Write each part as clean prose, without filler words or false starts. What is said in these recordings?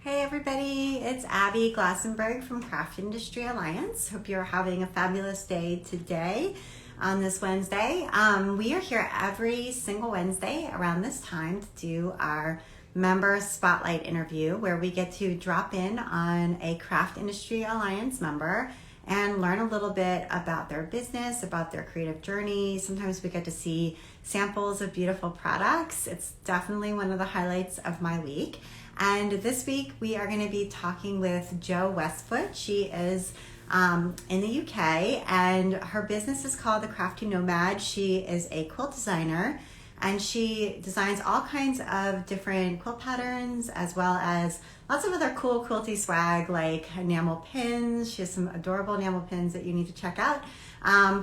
Hey everybody, it's Abby Glassenberg from Craft Industry Alliance. Hope you're having a fabulous day today on this Wednesday. We are here every single Wednesday around this time to do our member spotlight interview where we get to drop in on a Craft Industry Alliance member and learn a little bit about their business, about their creative journey. Sometimes we get to see samples of beautiful products. It's definitely one of the highlights of my week. And this week we are going to be talking with Jo Westfoot. She is in the UK and her business is called the Crafty Nomad. She is a quilt designer and she designs all kinds of different quilt patterns as well as lots of other cool quilty swag like enamel pins. She has some adorable enamel pins that you need to check out.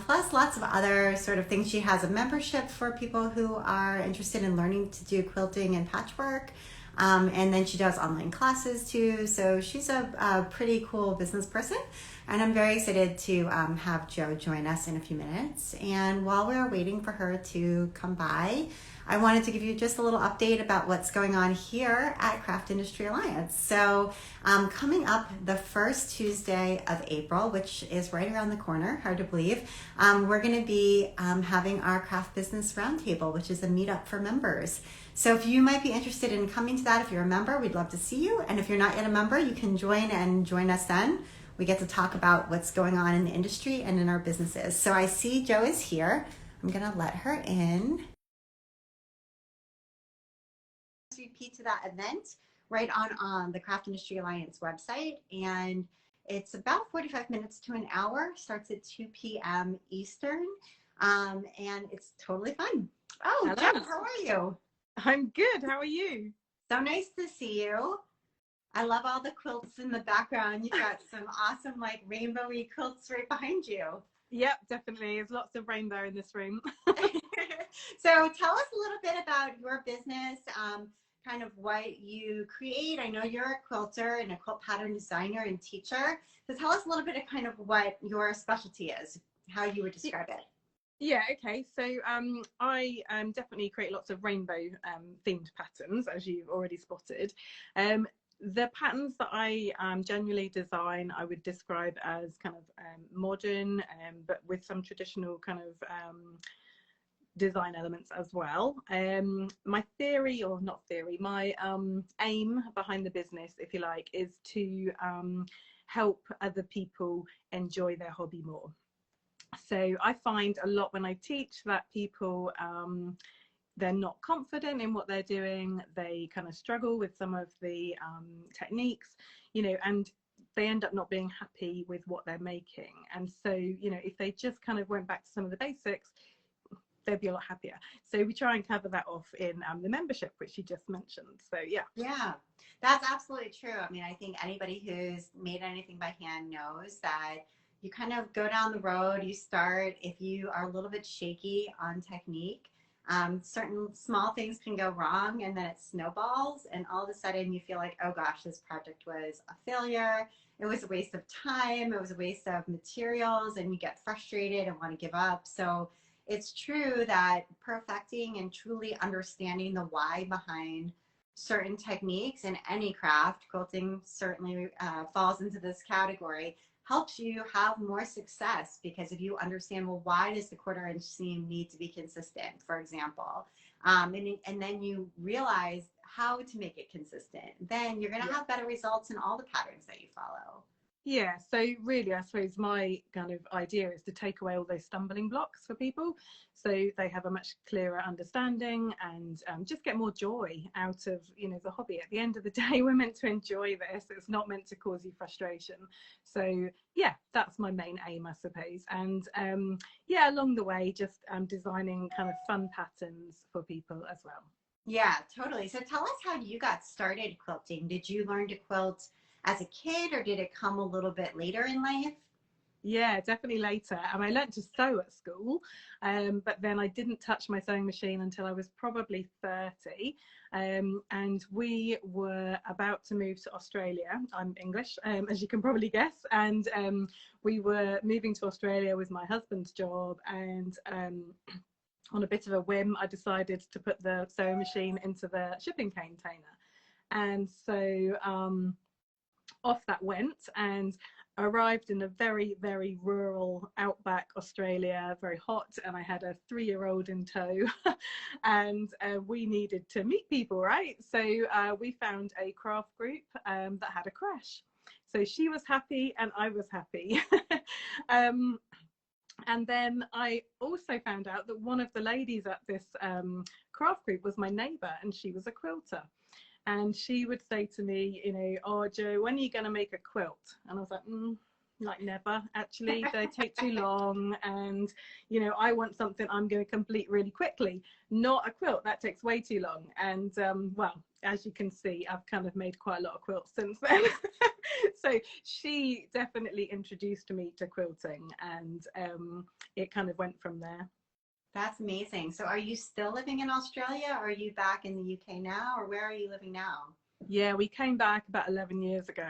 Plus lots of other sort of things. She has a membership for people who are interested in learning to do quilting and patchwork. And then she does online classes too. So she's a pretty cool business person. And I'm very excited to have Jo join us in a few minutes. And while we're waiting for her to come by, I wanted to give you just a little update about what's going on here at Craft Industry Alliance. So coming up the first Tuesday of April, which is right around the corner, hard to believe, we're going to be having our Craft Business Roundtable, which is a meetup for members. So if you might be interested in coming to that, if you're a member, we'd love to see you. And if you're not yet a member, you can join us then. We get to talk about what's going on in the industry and in our businesses. So I see Jo is here. I'm going to let her in. Repeat to that event right on the Craft Industry Alliance website. And it's about 45 minutes to an hour, starts at 2 p.m. Eastern. And it's totally fun. Oh, Hello. Jo, how are you? I'm good. How are you? So nice to see you. I love all the quilts in the background. You've got some awesome like rainbowy quilts right behind you. Yep, definitely. There's lots of rainbow in this room. So tell us a little bit about your business, kind of what you create. I know you're a quilter and a quilt pattern designer and teacher. So tell us a little bit of kind of what your specialty is, how you would describe it. Yeah, okay. So I definitely create lots of rainbow themed patterns, as you've already spotted. The patterns that I generally design, I would describe as kind of modern, but with some traditional kind of design elements as well. My theory, or not theory, my aim behind the business, if you like, is to help other people enjoy their hobby more. So I find a lot when I teach that people they're not confident in what they're doing. They kind of struggle with some of the techniques, and they end up not being happy with what they're making. And so, if they just kind of went back to some of the basics, they'd be a lot happier. So we try and cover that off in the membership, which you just mentioned. So Yeah, that's absolutely true. I mean, I think anybody who's made anything by hand knows that you kind of go down the road, you start, if you are a little bit shaky on technique, certain small things can go wrong and then it snowballs and all of a sudden you feel like, oh gosh, this project was a failure. It was a waste of time. It was a waste of materials and you get frustrated and want to give up. So it's true that perfecting and truly understanding the why behind certain techniques in any craft, quilting certainly falls into this category, helps you have more success because if you understand, well, why does the quarter-inch seam need to be consistent, for example, and then you realize how to make it consistent, then you're going to have better results in all the patterns that you follow. Yeah, so really, I suppose my kind of idea is to take away all those stumbling blocks for people so they have a much clearer understanding and just get more joy out of, the hobby. At the end of the day, we're meant to enjoy this. It's not meant to cause you frustration. So, yeah, that's my main aim, I suppose. And yeah, along the way, just designing kind of fun patterns for people as well. Yeah, totally. So tell us how you got started quilting. Did you learn to quilt as a kid or did it come a little bit later in life? Yeah, definitely later. And I learnt to sew at school, but then I didn't touch my sewing machine until I was probably 30. And we were about to move to Australia. I'm English, as you can probably guess. And we were moving to Australia with my husband's job. And on a bit of a whim, I decided to put the sewing machine into the shipping container. And so off that went, and arrived in a very, very rural outback Australia, very hot, and I had a 3-year-old in tow. And we needed to meet people, right? So we found a craft group that had a crash. So she was happy and I was happy. And then I also found out that one of the ladies at this craft group was my neighbour, and she was a quilter. And she would say to me, you know, oh, Jo, when are you going to make a quilt? And I was like never, actually. They take too long. And, you know, I want something I'm going to complete really quickly. Not a quilt. That takes way too long. And, well, as you can see, I've kind of made quite a lot of quilts since then. So she definitely introduced me to quilting, and it kind of went from there. That's amazing. So are you still living in Australia, or are you back in the UK now, or where are you living now? Yeah, we came back about 11 years ago.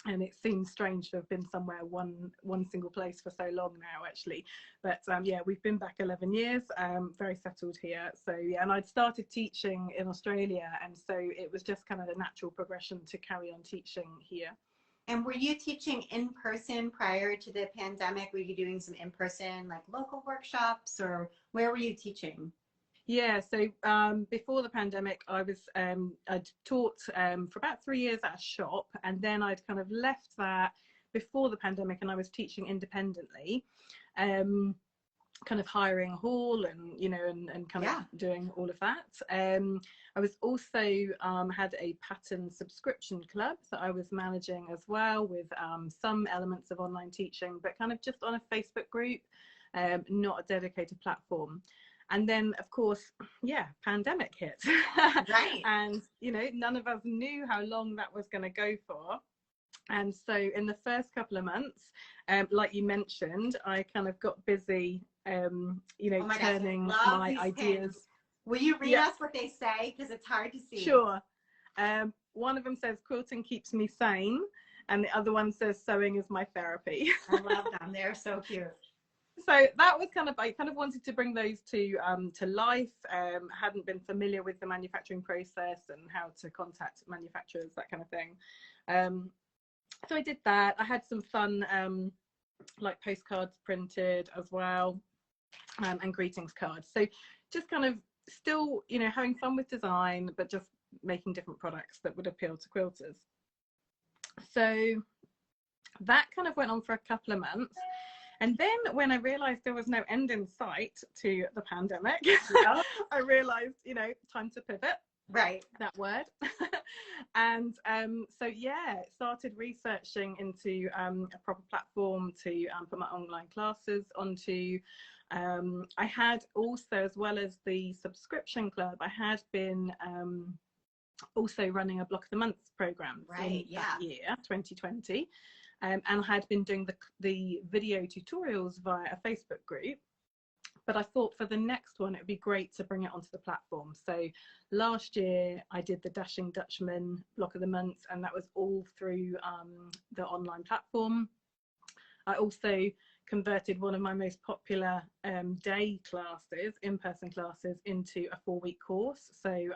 And it seems strange to have been somewhere one single place for so long now, actually. But yeah, we've been back 11 years, very settled here. So yeah, and I'd started teaching in Australia, and so it was just kind of a natural progression to carry on teaching here. And were you teaching in person prior to the pandemic? Were you doing some in person, like local workshops, or where were you teaching? Yeah, so before the pandemic, I'd taught for about 3 years at a shop, and then I'd kind of left that before the pandemic, and I was teaching independently, kind of hiring a hall, and you know, and kind of doing all of that. I was also had a pattern subscription club that I was managing as well, with some elements of online teaching, but kind of just on a Facebook group, not a dedicated platform. And then, of course, yeah, pandemic hit. Right. And, you know, none of us knew how long that was going to go for. And so in the first couple of months, like you mentioned, I kind of got busy, you know, turning my ideas. Pins. Will you read us what they say? Because it's hard to see. Sure. One of them says, quilting keeps me sane. And the other one says, sewing is my therapy. I love them. They're so cute. So that was kind of, I kind of wanted to bring those to life. Hadn't been familiar with the manufacturing process and how to contact manufacturers, that kind of thing. So I did that. I had some fun, like postcards printed as well, and greetings cards. So just kind of still, you know, having fun with design, but just making different products that would appeal to quilters. So that kind of went on for a couple of months. And then when I realized there was no end in sight to the pandemic, I realized, you know, time to pivot. Right. That word. And so, yeah, started researching into a proper platform to put my online classes onto. I had also, as well as the subscription club, I had been also running a Block of the Month program that year, 2020. And I had been doing the video tutorials via a Facebook group. But I thought for the next one, it would be great to bring it onto the platform. So last year, I did the Dashing Dutchman Block of the Month, and that was all through the online platform. I also converted one of my most popular day classes, in-person classes, into a 4-week course. So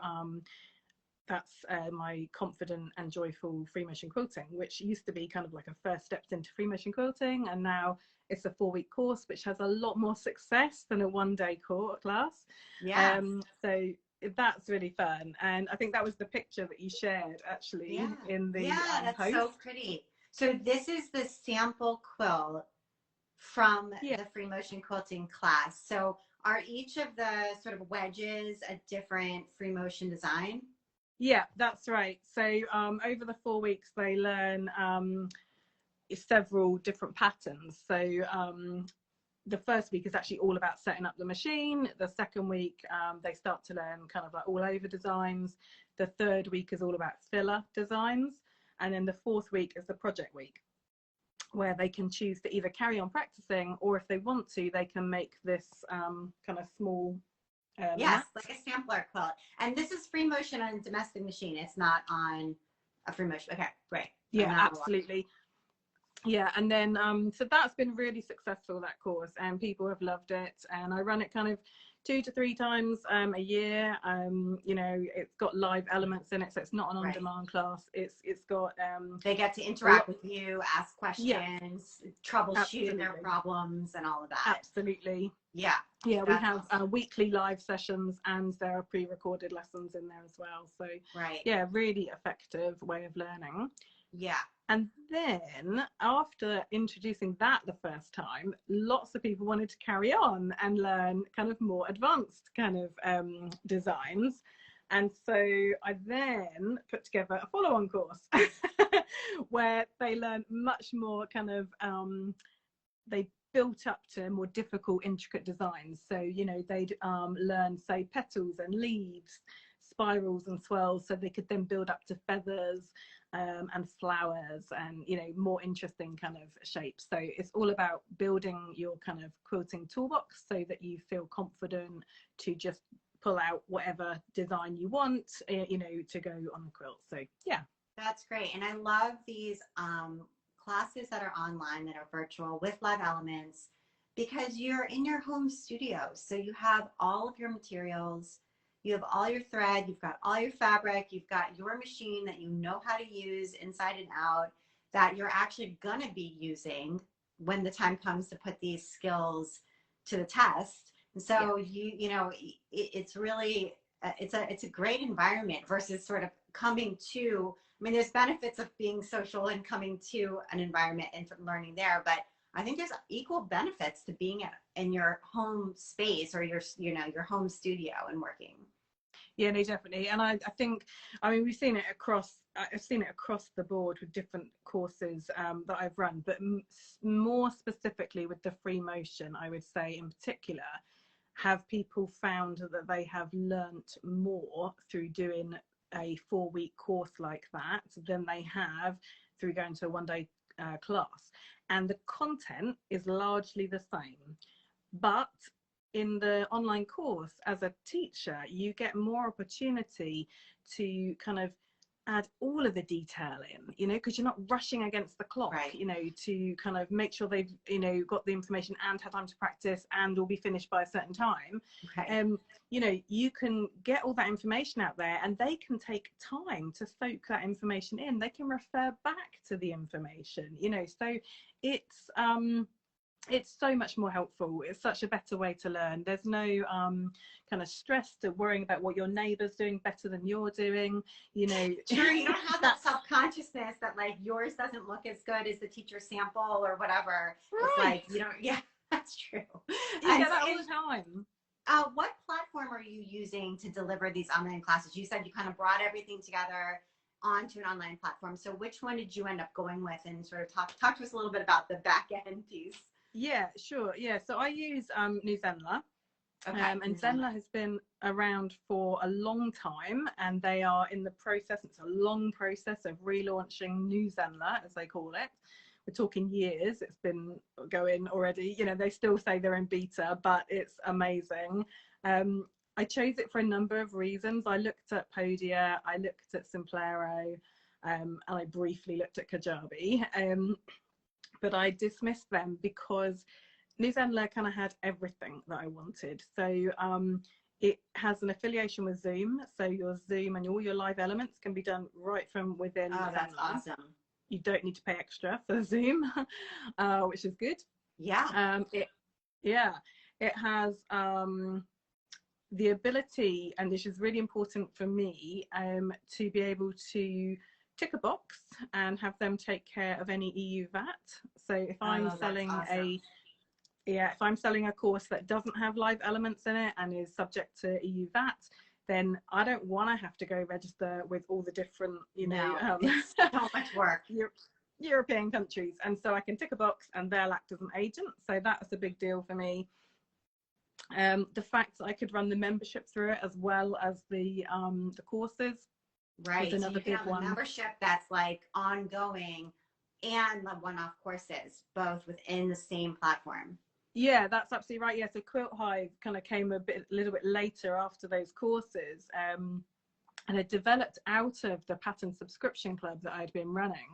that's my Confident and Joyful Free Motion Quilting, which used to be kind of like a first steps into free motion quilting, and now it's a 4-week course, which has a lot more success than a 1-day class. Yeah. So that's really fun, and I think that was the picture that you shared actually in the that's post. so pretty. So this is the sample quilt from the free motion quilting class. So are each of the sort of wedges a different free motion design? Yeah, that's right. So over the 4 weeks, they learn several different patterns. So the first week is actually all about setting up the machine. The second week, they start to learn kind of like all over designs. The third week is all about filler designs. And then the fourth week is the project week, where they can choose to either carry on practicing, or if they want to, they can make this kind of small yes, like a sampler quilt. And this is free motion on a domestic machine. It's not on a free motion. Okay, great. Yeah, absolutely. Yeah, and then so that's been really successful, that course, and people have loved it. And I run it kind of 2 to 3 times a year. You know, it's got live elements in it, so it's not an on-demand class. It's got they get to interact with you, ask questions, troubleshoot absolutely. their problems, and all of that. Absolutely. Yeah. Yeah, we have weekly live sessions, and there are pre-recorded lessons in there as well. So yeah, really effective way of learning. Yeah. And then after introducing that the first time, lots of people wanted to carry on and learn kind of more advanced kind of designs. And so I then put together a follow-on course where they learn much more kind of, they built up to more difficult, intricate designs. So, you know, they'd learn, say, petals and leaves, spirals and swirls, so they could then build up to feathers and flowers and, you know, more interesting kind of shapes. So it's all about building your kind of quilting toolbox so that you feel confident to just pull out whatever design you want, you know, to go on the quilt. So yeah. That's great. And I love these classes that are online, that are virtual with live elements, because you're in your home studio. So you have all of your materials, you have all your thread, you've got all your fabric, you've got your machine that you know how to use inside and out, that you're actually going to be using when the time comes to put these skills to the test. And so you know, it's really, it's a great environment versus sort of coming to, I mean, there's benefits of being social and coming to an environment and learning there, but I think there's equal benefits to being in your home space or your, you know, your home studio and working. Yeah, no, definitely. And I think, I mean, we've seen it across, I've seen it across the board with different courses that I've run, but more specifically with the free motion, I would say in particular, have people found that they have learnt more through doing a 4-week course like that than they have through going to a 1-day class. And the content is largely the same, but in the online course as a teacher, you get more opportunity to kind of add all of the detail in, you know, because you're not rushing against the clock, you know, to kind of make sure they've, you know, got the information and have time to practice and will be finished by a certain time. You know, you can get all that information out there and they can take time to soak that information in. They can refer back to the information, you know, so it's so much more helpful. It's such a better way to learn. There's no kind of stress to worrying about what your neighbour's doing better than you're doing, you know. Sure, you don't have that self-consciousness that like yours doesn't look as good as the teacher's sample or whatever. It's like, you know, that's true. You get that all the time. What platform are you using to deliver these online classes? You said you kind of brought everything together onto an online platform. So which one did you end up going with, and sort of talk to us a little bit about the back end piece? Yeah, sure. Yeah, so I use New Zenler. And Zenler has been around for a long time, and they are in the process, it's a long process of relaunching New Zenler, as they call it. We're talking years, it's been going already, you know, they still say they're in beta, but it's amazing. I chose it for a number of reasons. I looked at Podia, I looked at Simplero, and I briefly looked at Kajabi. But I dismissed them because New Zenler kind of had everything that I wanted. So it has an affiliation with Zoom. So your Zoom and all your live elements can be done right from within Zenler. That's awesome. You don't need to pay extra for Zoom, which is good. Yeah. It has the ability, and this is really important for me, to be able to tick a box and have them take care of any EU VAT. So if I'm selling if I'm selling a course that doesn't have live elements in it and is subject to EU VAT, then I don't want to have to go register with all the different, you know, it's so much work. European countries. And so I can tick a box and they'll act as an agent. So that's a big deal for me. The fact that I could run the membership through it as well as the courses. Right. So another big one. Membership that's like ongoing and the one-off courses, both within the same platform. Yeah, that's absolutely right. Yeah, so Quilt Hive kind of came a little bit later after those courses, and it developed out of the Pattern Subscription Club that I'd been running.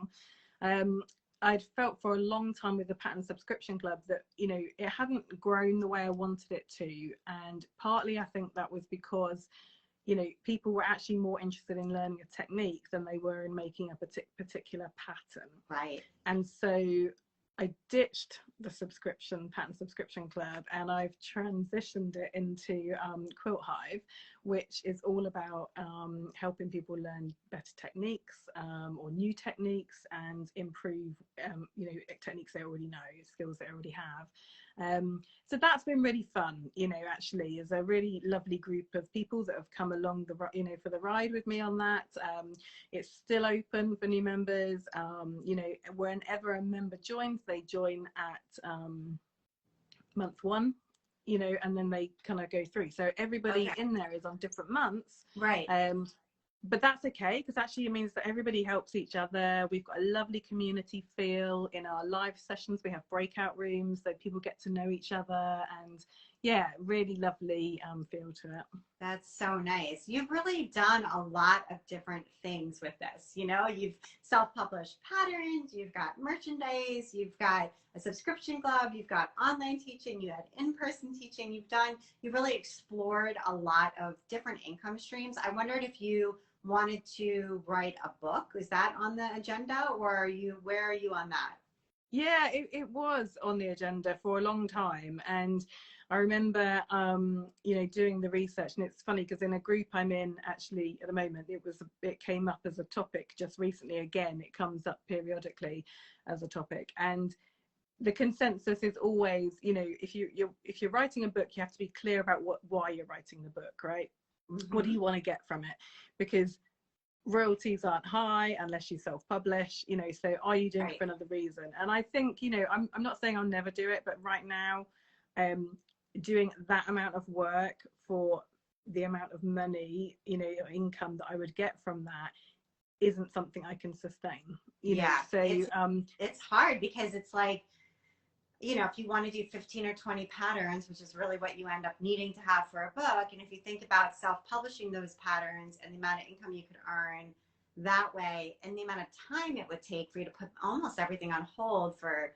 I'd felt for a long time with the Pattern Subscription Club that, you know, it hadn't grown the way I wanted it to. And partly I think that was because, you know, people were actually more interested in learning a technique than they were in making a particular pattern. Right. And so I ditched the Pattern Subscription Club, and I've transitioned it into Quilt Hive, which is all about helping people learn better techniques or new techniques and improve, you know, techniques they already know, skills they already have. So that's been really fun, you know, actually, is a really lovely group of people that have come along you know, for the ride with me on that. It's still open for new members. You know, whenever a member joins, they join at month 1, you know, and then they kind of go through. So everybody in there is on different months. Right. But that's okay, because actually it means that everybody helps each other. We've got a lovely community feel in our live sessions. We have breakout rooms so people get to know each other, and yeah, really lovely feel to it. That's so nice. You've really done a lot of different things with this. You know, you've self-published patterns, you've got merchandise, you've got a subscription club, you've got online teaching, you had in-person teaching, you've really explored a lot of different income streams. I wondered if you wanted to write a book. Is that on the agenda, or where are you on that? Yeah, it was on the agenda for a long time. And I remember, you know, doing the research, and it's funny because in a group I'm in actually at the moment, it came up as a topic just recently. Again, it comes up periodically as a topic, and the consensus is always, you know, if you're writing a book, you have to be clear about why you're writing the book, right? Mm-hmm. What do you want to get from it? Because royalties aren't high unless you self-publish, you know, so are you doing it for another reason? And I think, you know, I'm not saying I'll never do it, but right now doing that amount of work for the amount of money, you know, income that I would get from that isn't something I can sustain, you know. So it's hard, because it's like, you know, if you want to do 15 or 20 patterns, which is really what you end up needing to have for a book, and if you think about self-publishing those patterns and the amount of income you could earn that way, and the amount of time it would take for you to put almost everything on hold for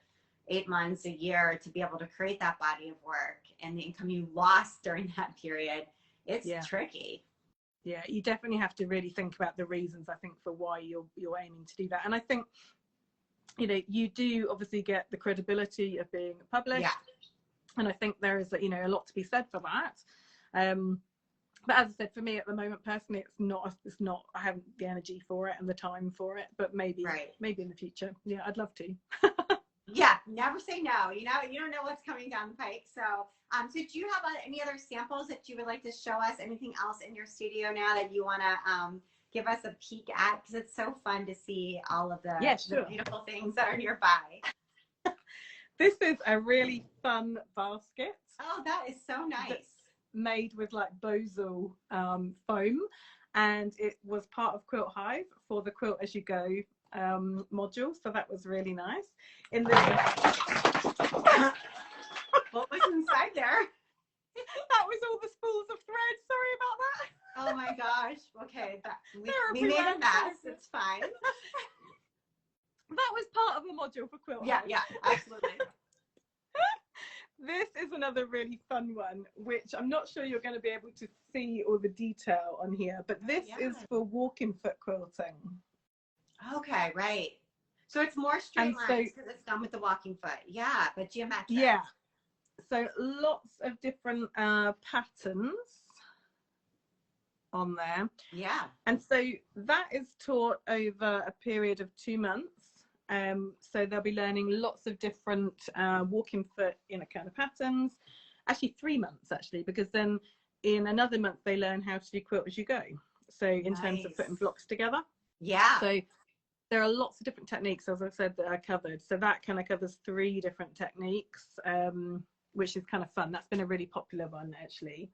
8 months, a year, to be able to create that body of work, and the income you lost during that period, it's tricky. Yeah, you definitely have to really think about the reasons, I think, for why you're aiming to do that. And I think, you know, you do obviously get the credibility of being published, and I think there is, you know, a lot to be said for that. But as I said, for me at the moment personally, it's not I haven't the energy for it and the time for it, but maybe in the future, yeah, I'd love to. Yeah, never say no. You know, you don't know what's coming down the pike. So so do you have any other samples that you would like to show us? Anything else in your studio now that you want to give us a peek at? Because it's so fun to see all of the beautiful things that are nearby. This is a really fun basket. Oh, that is so nice. Made with like Bozal foam, and it was part of Quilt Hive for the Quilt As You Go module, so that was really nice. What was inside there? That was all the spools of thread. Sorry about that. Oh my gosh. Okay, we made a mess. It's fine. That was part of the module for Quilt Hive. Yeah, absolutely. This is another really fun one, which I'm not sure you're going to be able to see all the detail on here, but this is for walking foot quilting. Okay, right. So it's more straight lines because it's done with the walking foot. Yeah, but geometric. Yeah. So lots of different patterns on there. Yeah. And so that is taught over a period of 2 months. So they'll be learning lots of different walking foot inner kind of patterns. Actually 3 months actually, because then in another month they learn how to do Quilt As You Go. So in terms of putting blocks together. Yeah. So there are lots of different techniques, as I said, that are covered. So that kind of covers 3 different techniques, which is kind of fun. That's been a really popular one, actually.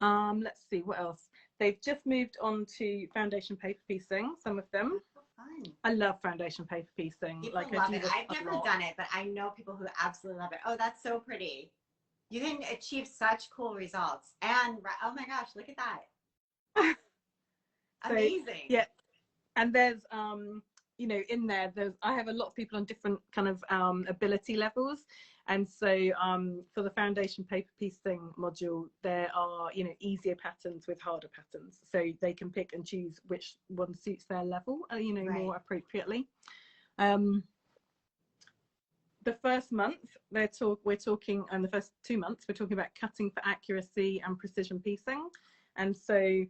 Let's see, what else? They've just moved on to foundation paper piecing, some of them. Oh, fun. I love foundation paper piecing. People love it. I've never done it, but I know people who absolutely love it. Oh, that's so pretty. You can achieve such cool results. And, oh my gosh, look at that. Amazing. Yeah. And there's in there, I have a lot of people on different kind of ability levels. And so for the foundation paper piecing module, there are, easier patterns with harder patterns. So they can pick and choose which one suits their level, right, more appropriately. The first month, we're talking, and the first 2 months, we're talking about cutting for accuracy and precision piecing. And so,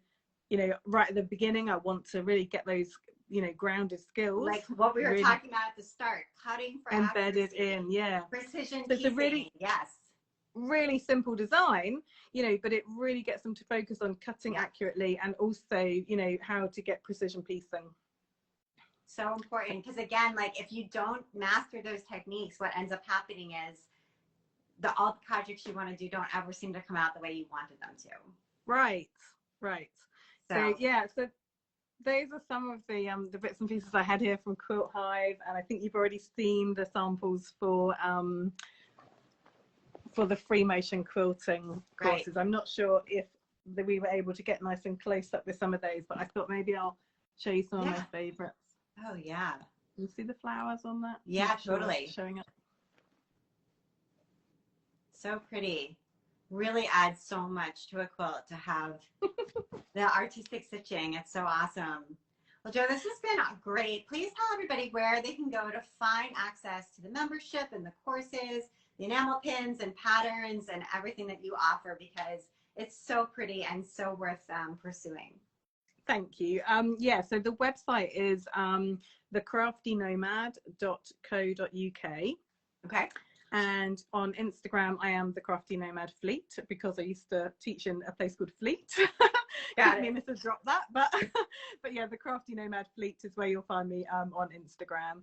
right at the beginning, I want to really get those grounded skills, like what we were really talking about at the start, cutting for embedded accuracy, in, precision so it's piecing. a really, really simple design, but it really gets them to focus on cutting accurately, and also how to get precision piecing. So important, because again, like if you don't master those techniques, what ends up happening is all the projects you want to do don't ever seem to come out the way you wanted them to. Right. So those are some of the bits and pieces I had here from Quilt Hive, and I think you've already seen the samples for the free motion quilting courses. I'm not sure if we were able to get nice and close up with some of those, but I thought maybe I'll show you some of my favorites. Oh yeah. You see the flowers on that? Yeah, totally. Showing up. So pretty. Really adds so much to a quilt to have the artistic stitching. It's so awesome. Well, Jo, this has been great. Please tell everybody where they can go to find access to the membership and the courses, the enamel pins and patterns and everything that you offer, because it's so pretty and so worth pursuing. Thank you. So the website is thecraftynomad.co.uk. Okay. And on Instagram, I am the Crafty Nomad Fleet, because I used to teach in a place called Fleet. Got it. Me to drop that, but yeah, the Crafty Nomad Fleet is where you'll find me on Instagram.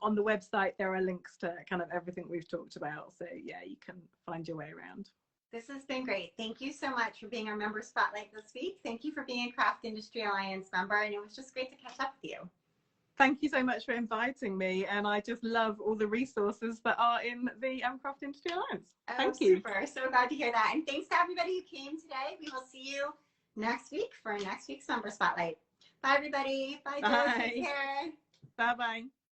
On the website, there are links to kind of everything we've talked about. So yeah, you can find your way around. This has been great. Thank you so much for being our member spotlight this week. Thank you for being a Craft Industry Alliance member, and it was just great to catch up with you. Thank you so much for inviting me, and I just love all the resources that are in the Craft Industry Alliance. Thank you. Super. So glad to hear that. And thanks to everybody who came today. We will see you next week for next week's Member Spotlight. Bye, everybody. Bye, Jo. Take care. Bye-bye.